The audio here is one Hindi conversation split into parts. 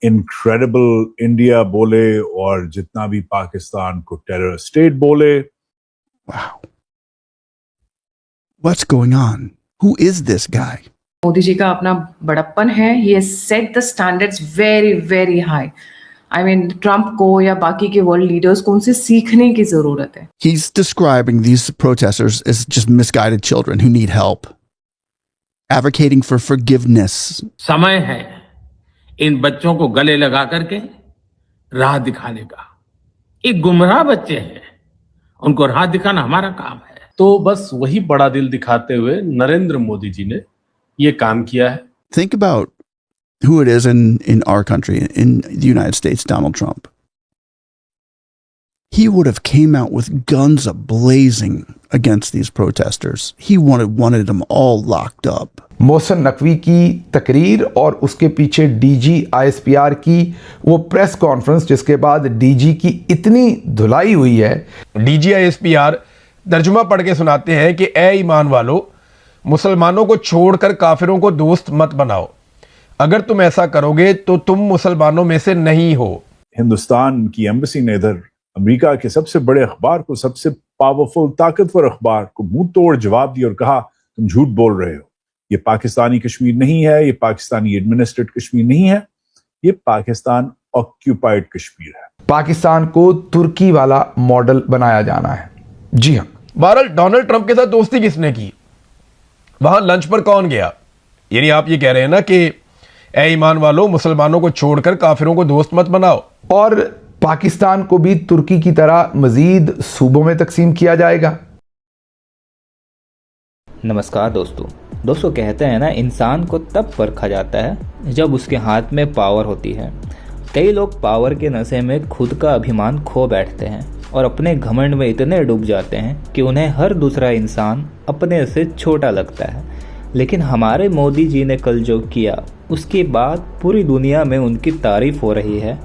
इनक्रेडिबल इंडिया बोले और जितना भी पाकिस्तान को टेरर स्टेट बोले. Wow. What's going on? Who is this guy? Modi ji का अपना बड़प्पन है. He has set the standards very very high. I mean, Trump को या बाकी के वर्ल्ड लीडर्स को उनसे सीखने की जरूरत है. He's describing these protesters as just misguided children who need help, advocating for forgiveness. समय है इन बच्चों को गले लगा करके राह दिखाने का. ये गुमराह बच्चे हैं, उनको राह दिखाना हमारा काम है. तो बस वही बड़ा दिल दिखाते हुए नरेंद्र मोदी जी ने ये काम किया है. Think about who it is in our country, in the United States, Donald Trump. He would have came out with guns a-blazing against these protesters. He wanted them all locked up. Mohsin Naqvi की तकरीर और उसके पीछे डीजी आईएसपीआर की वो प्रेस कॉन्फ्रेंस जिसके बाद डीजी की इतनी धुलाई हुई है. डीजी आईएसपीआर तर्जुमा पढ़ के सुनाते हैं कि ए ईमान वालों, मुसलमानों को छोड़कर काफिरों को दोस्त मत बनाओ. अगर तुम ऐसा करोगे तो तुम मुसलमानों में से नहीं हो. हिंदुस्तान की एम्बेसी ने इधर अमेरिका के सबसे बड़े अखबार को, सबसे पावरफुल ताकतवर अखबार को मुंह तोड़ जवाब दिया और कहा तुम झूठ बोल रहे हो. ये पाकिस्तानी कश्मीर नहीं है, ये पाकिस्तानी एडमिनिस्ट्रेटेड कश्मीर नहीं है, ये पाकिस्तान ऑक्यूपाइड कश्मीर है. पाकिस्तान को तुर्की वाला मॉडल बनाया जाना है. जी हाँ. बहरहाल डोनाल्ड ट्रंप के साथ दोस्ती किसने की? वहां लंच पर कौन गया? यानी आप ये कह रहे हैं ना कि ए ईमान वालों, मुसलमानों को छोड़कर काफिरों को दोस्त मत बनाओ. और पाकिस्तान को भी तुर्की की तरह मजीद सूबों में तकसीम किया जाएगा. नमस्कार दोस्तों कहते हैं ना, इंसान को तब परखा जाता है जब उसके हाथ में पावर होती है. कई लोग पावर के नशे में खुद का अभिमान खो बैठते हैं और अपने घमंड में इतने डूब जाते हैं कि उन्हें हर दूसरा इंसान अपने से छोटा लगता है. लेकिन हमारे मोदी जी ने कल जो किया उसके बाद पूरी दुनिया में उनकी तारीफ हो रही है.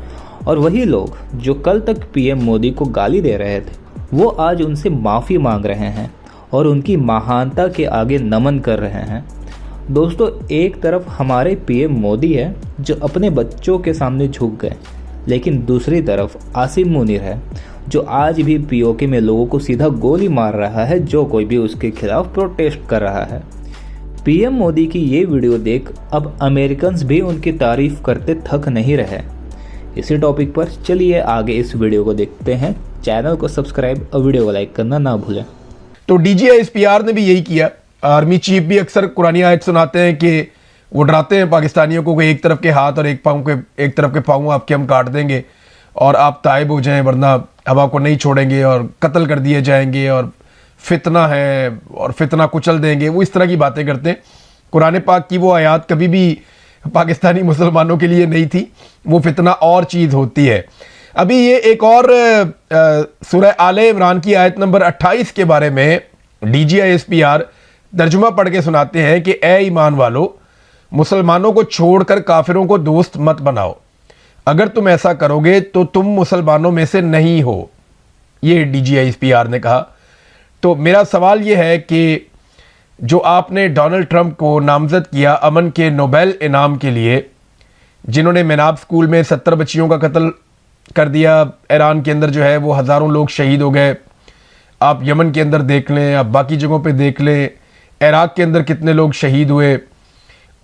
और वही लोग जो कल तक पीएम मोदी को गाली दे रहे थे, वो आज उनसे माफ़ी मांग रहे हैं और उनकी महानता के आगे नमन कर रहे हैं. दोस्तों, एक तरफ हमारे पीएम मोदी है जो अपने बच्चों के सामने झुक गए, लेकिन दूसरी तरफ आसिम मुनीर है जो आज भी पीओके में लोगों को सीधा गोली मार रहा है जो कोई भी उसके खिलाफ प्रोटेस्ट कर रहा है. पीएम मोदी की ये वीडियो देख अब अमेरिकन्स भी उनकी तारीफ करते थक नहीं रहे. इसी टॉपिक पर चलिए आगे इस वीडियो को देखते हैं. चैनल को सब्सक्राइब और वीडियो को लाइक करना ना भूलें. तो डीजी आईएसपीआर ने भी यही किया. आर्मी चीफ भी अक्सर कुरानी आयत सुनाते हैं कि वो डराते हैं पाकिस्तानियों को कि एक तरफ के हाथ और एक तरफ के पाँव आपके हम काट देंगे और आप ताइब हो जाएं, वरना हम आपको नहीं छोड़ेंगे और कत्ल कर दिए जाएंगे और फितना है और फितना कुचल देंगे. वो इस तरह की बातें करते हैं. कुरान पाक की वो आयत कभी भी पाकिस्तानी मुसलमानों के लिए नहीं थी. वो फितना और चीज़ होती है. अभी ये एक और सूरह आले इमरान की आयत नंबर 28 के बारे में डीजी आईएसपीआर तर्जुमा पढ़ के सुनाते हैं कि ए ईमान वालों, मुसलमानों को छोड़कर काफिरों को दोस्त मत बनाओ. अगर तुम ऐसा करोगे तो तुम मुसलमानों में से नहीं हो. ये डीजी आईएसपीआर ने कहा. तो मेरा सवाल ये है कि जो आपने डोनाल्ड ट्रंप को नामजद किया अमन के नोबेल इनाम के लिए, जिन्होंने मेनाब स्कूल में 70 बच्चियों का कत्ल कर दिया, ईरान के अंदर जो है वो हज़ारों लोग शहीद हो गए. आप यमन के अंदर देख लें, आप बाकी जगहों पे देख लें, इराक के अंदर कितने लोग शहीद हुए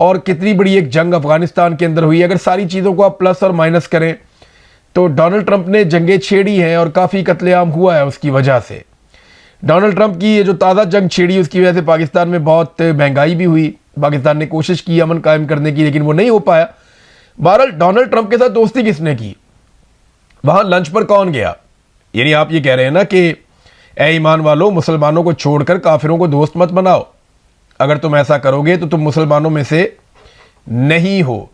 और कितनी बड़ी एक जंग अफ़गानिस्तान के अंदर हुई. अगर सारी चीज़ों को आप प्लस और माइनस करें तो डोनाल्ड ट्रंप ने जंगें छेड़ी हैं और काफ़ी कत्लेआम हुआ है उसकी वजह से. डोनाल्ड ट्रंप की ये जो ताज़ा जंग छेड़ी उसकी वजह से पाकिस्तान में बहुत महंगाई भी हुई. पाकिस्तान ने कोशिश की अमन कायम करने की, लेकिन वो नहीं हो पाया. बहरहाल डोनाल्ड ट्रंप के साथ दोस्ती किसने की? वहां लंच पर कौन गया? यानी आप ये कह रहे हैं ना कि ए ईमान वालों, मुसलमानों को छोड़कर काफिरों को दोस्त मत बनाओ. अगर तुम ऐसा करोगे तो तुम मुसलमानों में से नहीं हो.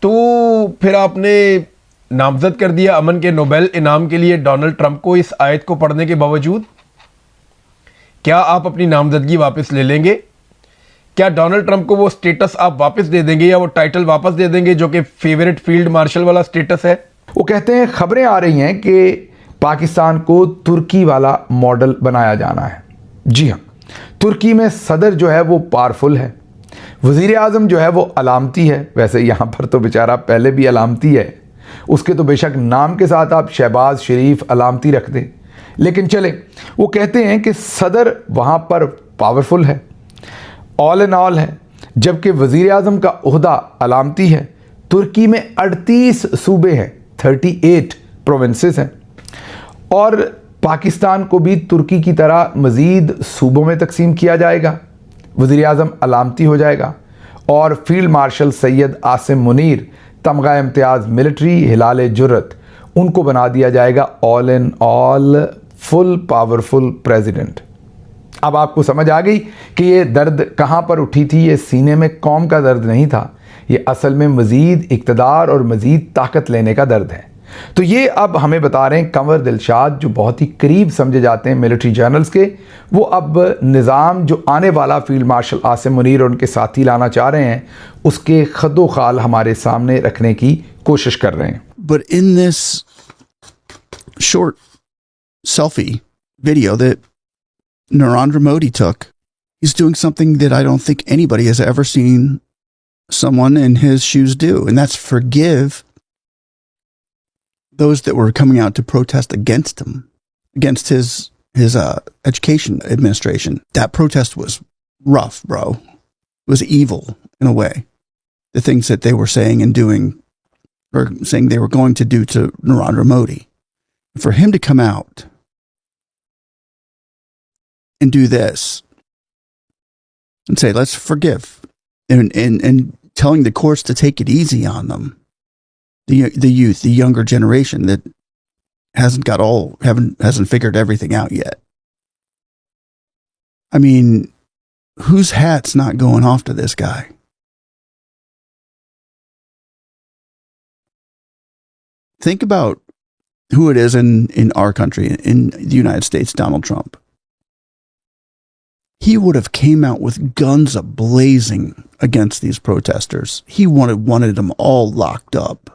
तो फिर आपने नामजद कर दिया अमन के नोबेल इनाम के लिए डोनाल्ड ट्रंप को. इस आयत को पढ़ने के बावजूद क्या आप अपनी नामजदगी वापस ले लेंगे? क्या डोनाल्ड ट्रंप को वो स्टेटस आप वापस दे देंगे या वो टाइटल वापस दे देंगे जो कि फेवरेट फील्ड मार्शल वाला स्टेटस है? वो कहते हैं, खबरें आ रही हैं कि पाकिस्तान को तुर्की वाला मॉडल बनाया जाना है. जी हाँ. तुर्की में सदर जो है वो पावरफुल है, वज़ीर आज़म जो है वो अलामती है, वैसे यहाँ पर तो बेचारा पहले भी अलामती है, उसके तो बेशक नाम के साथ आप शहबाज शरीफ अलामती रख दें, लेकिन चले, वो कहते हैं कि सदर वहाँ पर पावरफुल है, ऑल एंड ऑल है, जबकि वज़ीर आज़म का ओहदा अलामती है। तुर्की में 38 सूबे हैं, 38 प्रोविंसेस हैं, और पाकिस्तान को भी तुर्की की तरह मज़ीद सूबों में तकसीम किया जाएगा। वज़ीर आज़म अलामती हो जाएगा और फील्ड मार्शल सैयद आसिम मुनीर तमगा इम्तियाज़ मिलिट्री हिलाल जुर्रत, उनको बना दिया जाएगा all in all full powerful president. अब आपको समझ आ गई कि ये दर्द कहाँ पर उठी थी। ये सीने में कौम का दर्द नहीं था, ये असल में मज़ीद इक़्तिदार और मज़ीद ताकत लेने का दर्द है। तो ये अब हमें बता रहे हैं कंवर दिलशाद, जो बहुत ही करीब समझे जाते हैं मिलिट्री जनरल्स के, वो अब निज़ाम जो आने वाला फील्ड मार्शल आसिम मुनीर और उनके साथी लाना चाह रहे हैं, उसके खदो खाल हमारे सामने रखने की कोशिश कर रहे हैं। But in this short selfie video that Narendra Modi took, he's doing something that I don't think anybody has ever seen someone in his shoes do, and that's forgive those that were coming out to protest against him, against his education administration. That protest was rough, bro. It was evil in a way. The things that they were saying and doing, or saying they were going to do to Narendra Modi. For him to come out and do this and say, let's forgive, and telling the courts to take it easy on them, the youth, the younger generation that hasn't figured everything out yet. I mean, whose hat's not going off to this guy? Think about who it is in our country, in the United States, Donald Trump. He would have came out with guns a-blazing against these protesters. He wanted them all locked up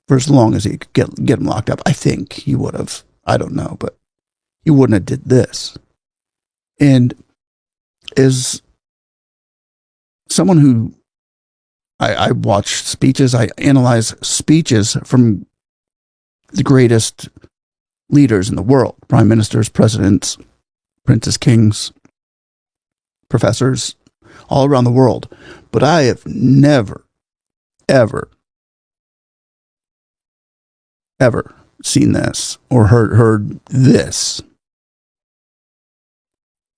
for as long as he could get them locked up. I think he would have. I don't know, but he wouldn't have did this. And as someone who I watch speeches, I analyze speeches from the greatest leaders in the world, prime ministers, presidents, princes, kings, professors, all around the world. But I have never, ever seen this or heard this.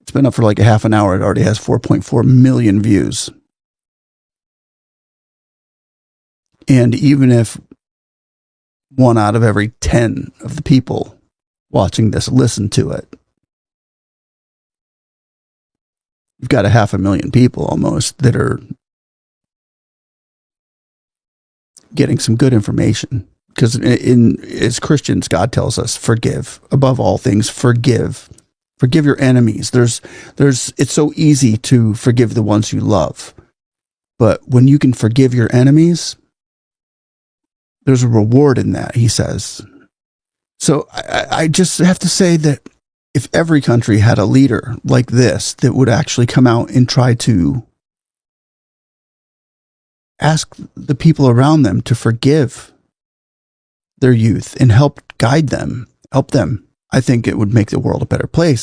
It's been up for like a half an hour. It already has 4.4 million views. And even if 1 out of every 10 of the people watching this listen to it, you've got 500,000 people almost that are getting some good information. Because as Christians, God tells us, forgive. Above all things, forgive. Forgive your enemies. It's so easy to forgive the ones you love. But when you can forgive your enemies, there's a reward in that, he says. So I just have to say that if every country had a leader like this that would actually come out and try to ask the people around them to forgive their youth and help guide them, help them, I think it would make the world a better place.